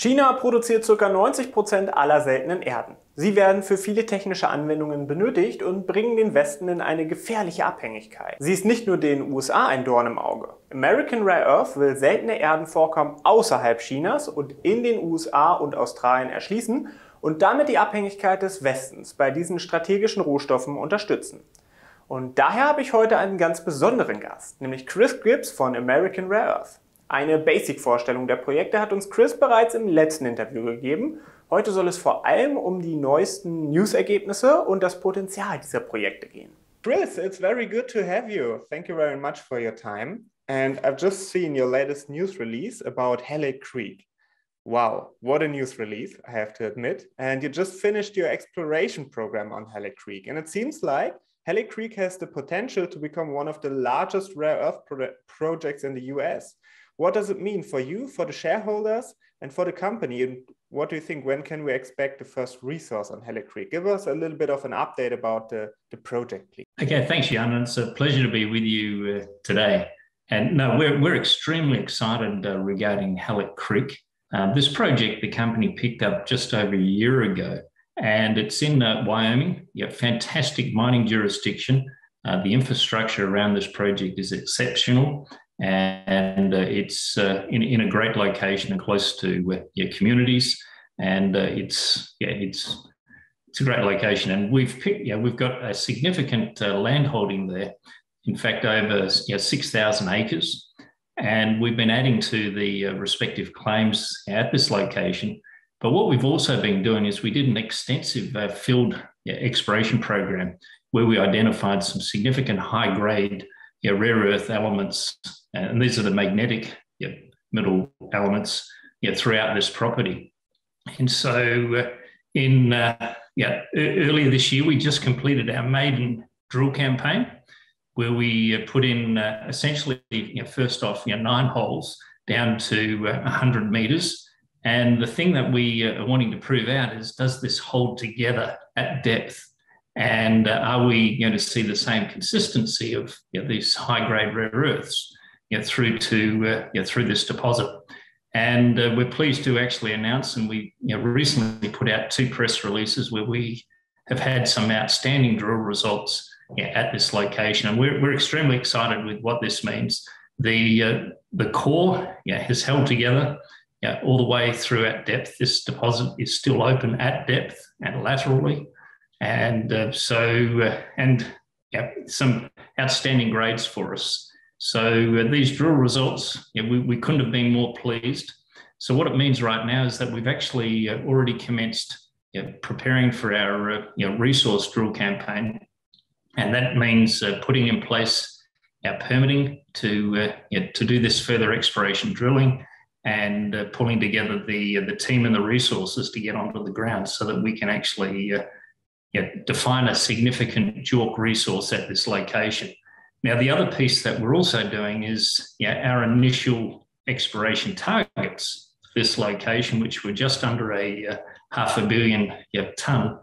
China produziert ca. 90% aller seltenen Erden. Sie werden für viele technische Anwendungen benötigt und bringen den Westen in eine gefährliche Abhängigkeit. Sie ist nicht nur den USA ein Dorn im Auge. American Rare Earth will seltene Erdenvorkommen außerhalb Chinas und in den USA und Australien erschließen und damit die Abhängigkeit des Westens bei diesen strategischen Rohstoffen unterstützen. Und daher habe ich heute einen ganz besonderen Gast, nämlich Chris Gibbs von American Rare Earth. Eine Basic-Vorstellung der Projekte hat uns Chris bereits im letzten Interview gegeben. Heute soll es vor allem um die neuesten News-Ergebnisse und das Potenzial dieser Projekte gehen. Chris, it's very good to have you. Thank you very much for your time. And I've just seen your latest news release about Halit Creek. Wow, what a news release, I have to admit. And you just finished your exploration program on Halit Creek. And it seems like Halit Creek has the potential to become one of the largest rare earth projects in the US. What does it mean for you, for the shareholders, and for the company? And what do you think, when can we expect the first resource on Halit Creek? Give us a little bit of an update about the project, please. Okay, thanks, Jan. It's a pleasure to be with you today. And no, we're extremely excited regarding Halit Creek. This project the company picked up just over a year ago, and it's in Wyoming. Yeah, fantastic mining jurisdiction. The infrastructure around this project is exceptional. And it's in a great location and close to communities, and it's a great location. And we've got a significant land holding there. In fact, over 6,000 acres, and we've been adding to the respective claims at this location. But what we've also been doing is we did an extensive field exploration program where we identified some significant high-grade rare earth elements, and these are the magnetic middle elements throughout this property. And so earlier this year, we just completed our maiden drill campaign where we put in essentially, first off, 9 holes down to 100 meters. And the thing that we are wanting to prove out is, does this hold together at depth? And are we going to see the same consistency of these high-grade rare earths through this deposit? And we're pleased to actually announce, and we recently put out 2 press releases where we have had some outstanding drill results at this location, and we're extremely excited with what this means. The core has held together all the way through at depth. This deposit is still open at depth and laterally. And some outstanding grades for us. So these drill results, we couldn't have been more pleased. So what it means right now is that we've actually already commenced preparing for our resource drill campaign, and that means putting in place our permitting to do this further exploration drilling, and pulling together the team and the resources to get onto the ground so that we can actually define a significant JORC resource at this location. Now, the other piece that we're also doing is our initial exploration targets for this location, which were just under a 500 million tonne.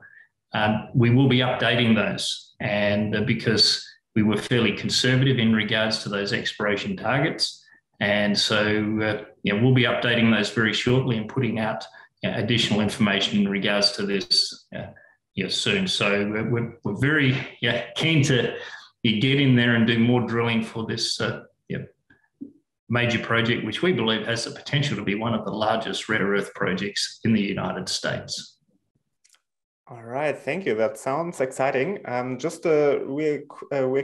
We will be updating those, and because we were fairly conservative in regards to those exploration targets. And so we'll be updating those very shortly and putting out additional information in regards to this soon. So we're very keen to get in there and do more drilling for this major project, which we believe has the potential to be one of the largest rare earth projects in the United States. All right, thank you. That sounds exciting. Just a real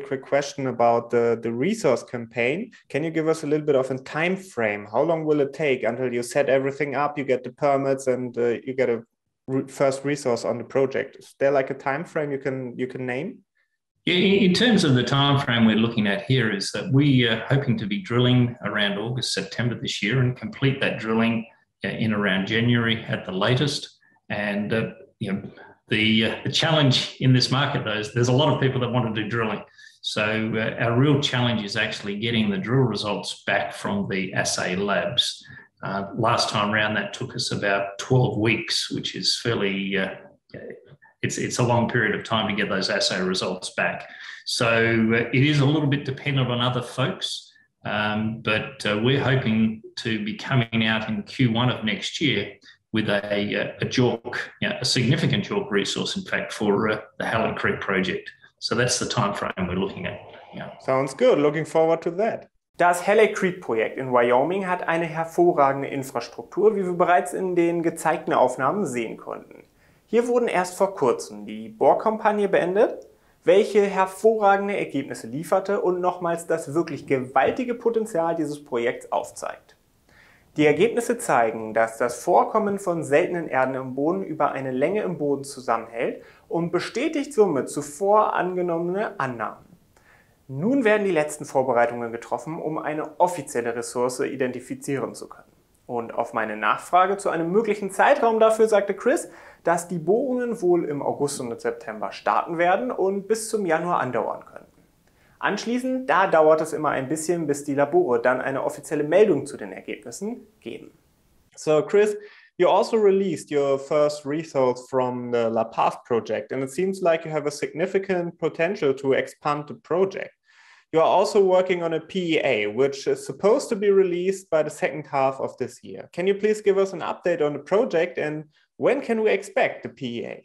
quick question about the resource campaign. Can you give us a little bit of a time frame? How long will it take until you set everything up, you get the permits, and you get a first resource on the project? Is there like a time frame you can name? Yeah, in terms of the time frame we're looking at here is that we are hoping to be drilling around August, September this year, and complete that drilling in around January at the latest. And the challenge in this market, though, is there's a lot of people that want to do drilling. So our real challenge is actually getting the drill results back from the assay labs. Last time around, that took us about 12 weeks, which is fairly, it's a long period of time to get those assay results back. So it is a little bit dependent on other folks but we're hoping to be coming out in Q1 of next year with a JORC, a significant JORC resource, in fact, for the Halit Creek project. So that's the time frame we're looking at. Yeah. Sounds good. Looking forward to that. Das Halit Creek Projekt in Wyoming hat eine hervorragende Infrastruktur, wie wir bereits in den gezeigten Aufnahmen sehen konnten. Hier wurden erst vor kurzem die Bohrkampagne beendet, welche hervorragende Ergebnisse lieferte und nochmals das wirklich gewaltige Potenzial dieses Projekts aufzeigt. Die Ergebnisse zeigen, dass das Vorkommen von seltenen Erden im Boden über eine Länge im Boden zusammenhält und bestätigt somit zuvor angenommene Annahmen. Nun werden die letzten Vorbereitungen getroffen, um eine offizielle Ressource identifizieren zu können. Und auf meine Nachfrage zu einem möglichen Zeitraum dafür sagte Chris, dass die Bohrungen wohl im August und September starten werden und bis zum Januar andauern könnten. Anschließend, da dauert es immer ein bisschen, bis die Labore dann eine offizielle Meldung zu den Ergebnissen geben. So Chris, you also released your first results from the La Paz project, and it seems like you have a significant potential to expand the project. You are also working on a PEA, which is supposed to be released by the second half of this year. Can you please give us an update on the project and when can we expect the PEA?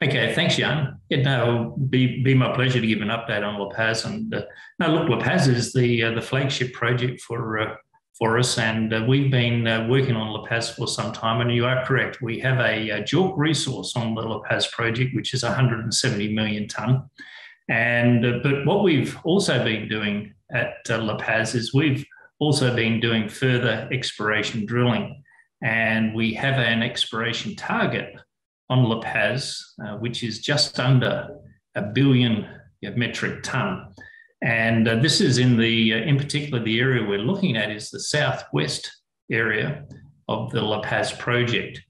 Okay, thanks, Jan. It'll be my pleasure to give an update on La Paz. And no, look, La Paz is the flagship project for us, and we've been working on La Paz for some time. And you are correct, we have a JORC resource on the La Paz project, which is 170 million tonne. And but what we've also been doing at La Paz is we've also been doing further exploration drilling, and we have an exploration target on La Paz, which is just under 1 billion metric tonne. And this is in particular, the area we're looking at is the southwest area of the La Paz project.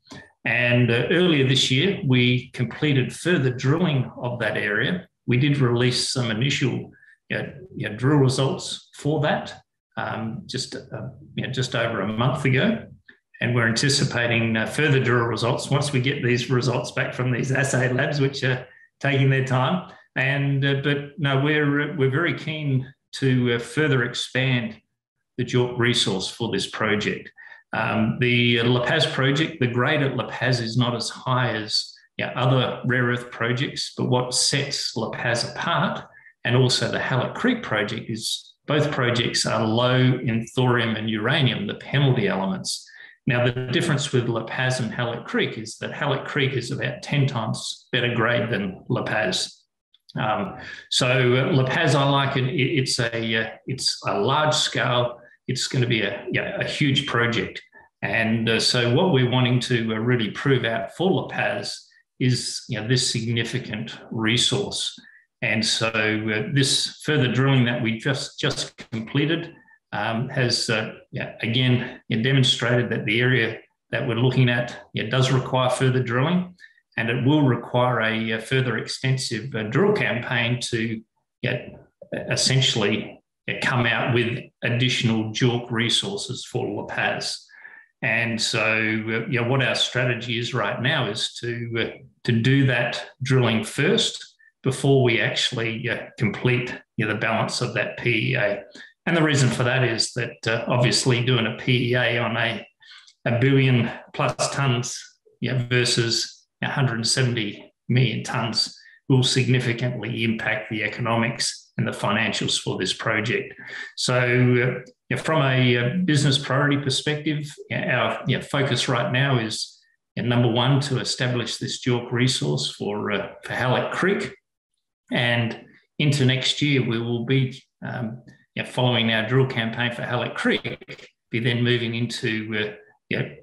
And earlier this year, we completed further drilling of that area. We did release some initial drill results for that just over a month ago. And we're anticipating further drill results once we get these results back from these assay labs, which are taking their time. And but no, we're very keen to further expand the JORC resource for this project. The La Paz project, the grade at La Paz is not as high as other rare earth projects, but what sets La Paz apart, and also the Halit Creek project, is both projects are low in thorium and uranium, the penalty elements. Now, the difference with La Paz and Halit Creek is that Halit Creek is about 10 times better grade than La Paz. So La Paz, I like it. It's a large scale. It's going to be a huge project. And so what we're wanting to really prove out for La Paz is this significant resource. And so this further drilling that we just completed has again demonstrated that the area that we're looking at does require further drilling, and it will require a further extensive drill campaign to essentially come out with additional JORC resources for La Paz. And so what our strategy is right now is to do that drilling first before we actually complete the balance of that PEA. And the reason for that is that obviously doing a PEA on a billion plus tonnes versus 170 million tonnes will significantly impact the economics and the financials for this project. So from a business priority perspective, our focus right now is number one, to establish this JORC resource for Halit Creek. And into next year, we will be following our drill campaign for Halit Creek, be then moving into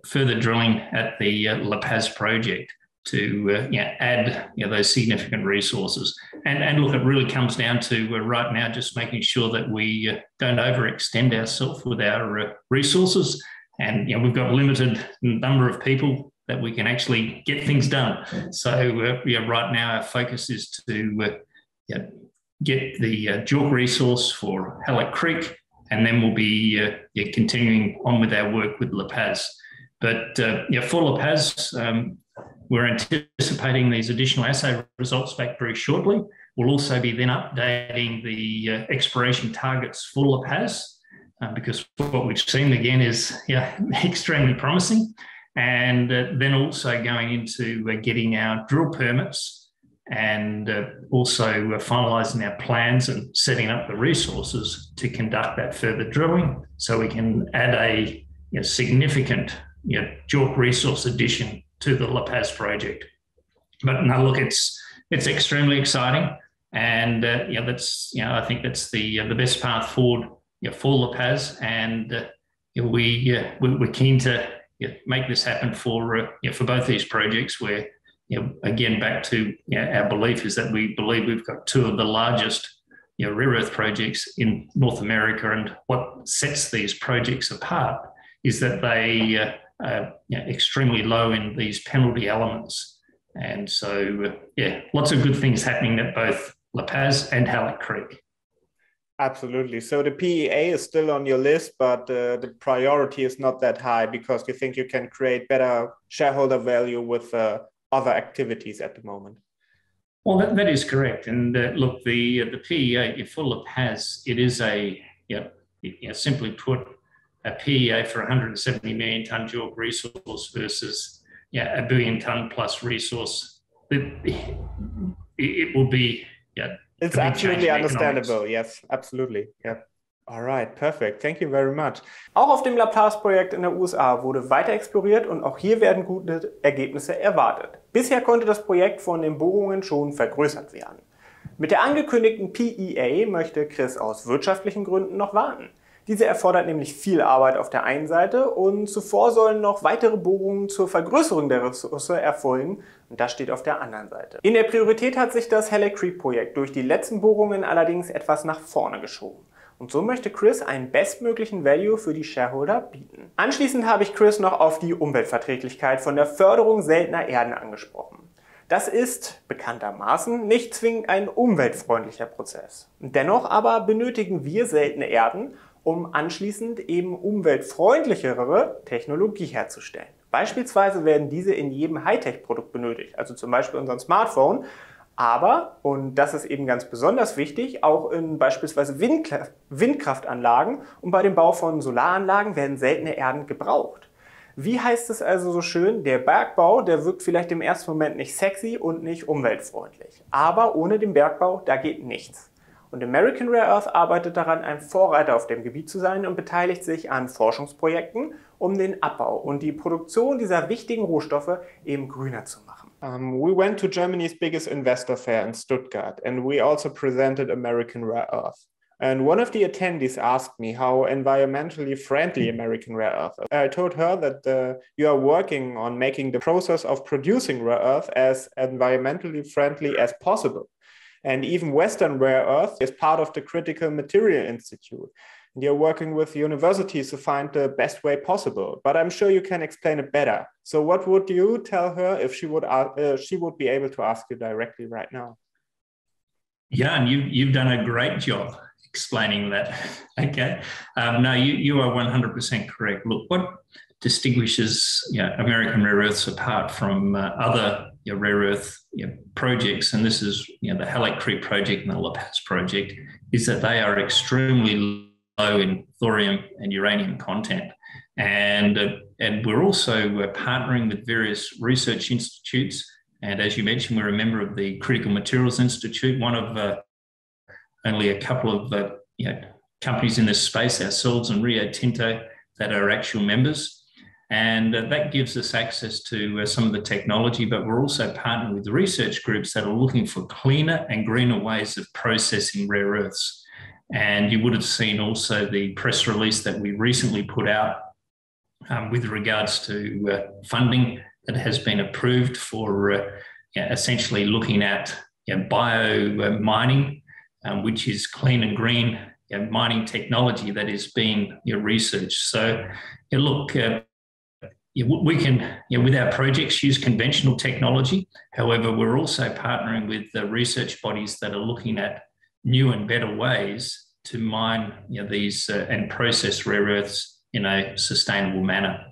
further drilling at the La Paz project to add those significant resources. And look, it really comes down to right now just making sure that we don't overextend ourselves with our resources. And we've got a limited number of people that we can actually get things done. So right now our focus is to get the JORC resource for Halit Creek, and then we'll be continuing on with our work with La Paz. But for La Paz, we're anticipating these additional assay results back very shortly. we'll also be then updating the exploration targets for La Paz, because what we've seen again is extremely promising. And then also going into getting our drill permits and also finalising our plans and setting up the resources to conduct that further drilling, so we can add a significant JORC resource addition to the La Paz project. But no, look, it's extremely exciting, and that's I think that's the best path forward for La Paz, and we're keen to make this happen for both these projects. Where again, back to our belief is that we believe we've got two of the largest rare earth projects in North America, and what sets these projects apart is that they are extremely low in these penalty elements. And so, lots of good things happening at both La Paz and Halit Creek. Absolutely. So the PEA is still on your list, but the priority is not that high because you think you can create better shareholder value with other activities at the moment. Well, that is correct. And look, the PEA for La Paz, it is simply put, a PEA for 170 million tonne JORC resource versus a billion tonne plus resource. It will be it's absolutely understandable. Yes, absolutely. Yeah. Alright, perfekt. Thank you very much. Auch auf dem La Paz-Projekt in der USA wurde weiter exploriert und auch hier werden gute Ergebnisse erwartet. Bisher konnte das Projekt von den Bohrungen schon vergrößert werden. Mit der angekündigten PEA möchte Chris aus wirtschaftlichen Gründen noch warten. Diese erfordert nämlich viel Arbeit auf der einen Seite und zuvor sollen noch weitere Bohrungen zur Vergrößerung der Ressource erfolgen und das steht auf der anderen Seite. In der Priorität hat sich das Halit Creek Projekt durch die letzten Bohrungen allerdings etwas nach vorne geschoben. Und so möchte Chris einen bestmöglichen Value für die Shareholder bieten. Anschließend habe ich Chris noch auf die Umweltverträglichkeit von der Förderung seltener Erden angesprochen. Das ist bekanntermaßen nicht zwingend ein umweltfreundlicher Prozess. Dennoch aber benötigen wir seltene Erden, um anschließend eben umweltfreundlichere Technologie herzustellen. Beispielsweise werden diese in jedem Hightech-Produkt benötigt, also zum Beispiel unserem Smartphone, aber, und das ist eben ganz besonders wichtig, auch in beispielsweise Windkraftanlagen und bei dem Bau von Solaranlagen werden seltene Erden gebraucht. Wie heißt es also so schön? Der Bergbau, der wirkt vielleicht im ersten Moment nicht sexy und nicht umweltfreundlich. Aber ohne den Bergbau, da geht nichts. Und American Rare Earth arbeitet daran, ein Vorreiter auf dem Gebiet zu sein und beteiligt sich an Forschungsprojekten, um den Abbau und die Produktion dieser wichtigen Rohstoffe eben grüner zu machen. We went to Germany's biggest investor fair in Stuttgart and we also presented American Rare Earth. And one of the attendees asked me how environmentally friendly American Rare Earth is. I told her that you are working on making the process of producing rare earth as environmentally friendly as possible. And even Western Rare Earth is part of the Critical Material Institute. And you're working with universities to find the best way possible. But I'm sure you can explain it better. So what would you tell her if she would be able to ask you directly right now? Yeah, and you've done a great job explaining that. Okay. No, you are 100% correct. Look, what distinguishes American Rare Earths apart from other rare earth projects, and this is the Halit Creek project and the La Paz project, is that they are extremely low in thorium and uranium content. And we're also partnering with various research institutes. And as you mentioned, we're a member of the Critical Materials Institute, one of only a couple of companies in this space, ourselves and Rio Tinto, that are actual members. And that gives us access to some of the technology, but we're also partnering with the research groups that are looking for cleaner and greener ways of processing rare earths. And you would have seen also the press release that we recently put out with regards to funding that has been approved for essentially looking at bio mining, which is clean and green mining technology that is being researched. So look, we can, with our projects, use conventional technology. However, we're also partnering with the research bodies that are looking at new and better ways to mine these and process rare earths in a sustainable manner.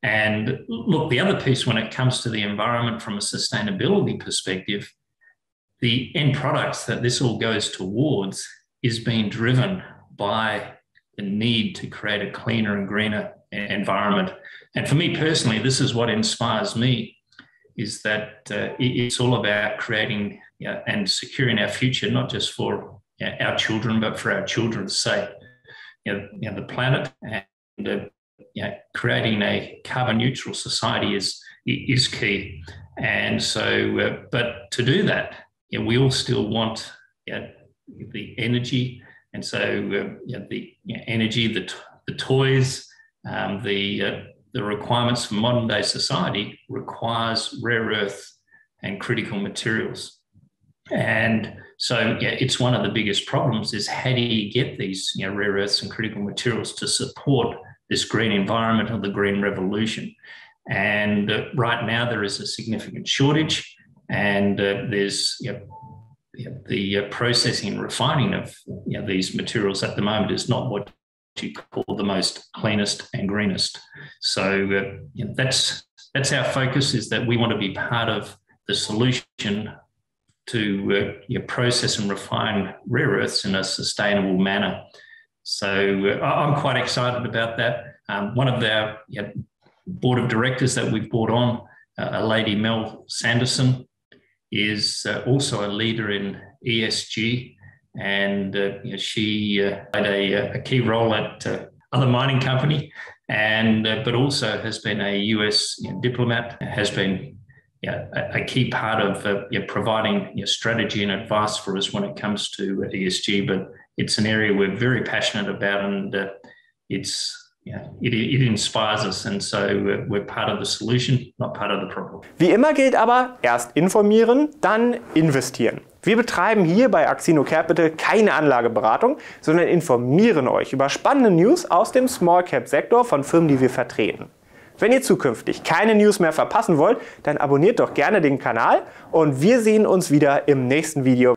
And look, the other piece when it comes to the environment from a sustainability perspective, the end products that this all goes towards is being driven by the need to create a cleaner and greener environment. And for me personally, this is what inspires me, is that it's all about creating and securing our future, not just for our children, but for our children's sake. The planet and creating a carbon neutral society is key. And so, but to do that, we all still want the energy. And so the energy, the toys, the requirements for modern day society requires rare earth and critical materials. And so it's one of the biggest problems is how do you get these rare earths and critical materials to support this green environment or the green revolution? And right now there is a significant shortage, and there's the processing and refining of these materials at the moment is not what you call the most cleanest and greenest. So that's our focus, is that we want to be part of the solution to process and refine rare earths in a sustainable manner. So I'm quite excited about that. One of our board of directors that we've brought on, a lady, Mel Sanderson, is also a leader in ESG, and she played a key role at other mining company, and but also has been a US diplomat, has been a key part of providing strategy and advice for us when it comes to ESG. But it's an area we're very passionate about, and it inspires us, and so we're part of the solution, not part of the problem. Wie immer gilt aber, erst informieren, dann investieren. Wir betreiben hier bei Axinocapital keine Anlageberatung, sondern informieren euch über spannende News aus dem Small-Cap-Sektor von Firmen, die wir vertreten. Wenn ihr zukünftig keine News mehr verpassen wollt, dann abonniert doch gerne den Kanal und wir sehen uns wieder im nächsten Video.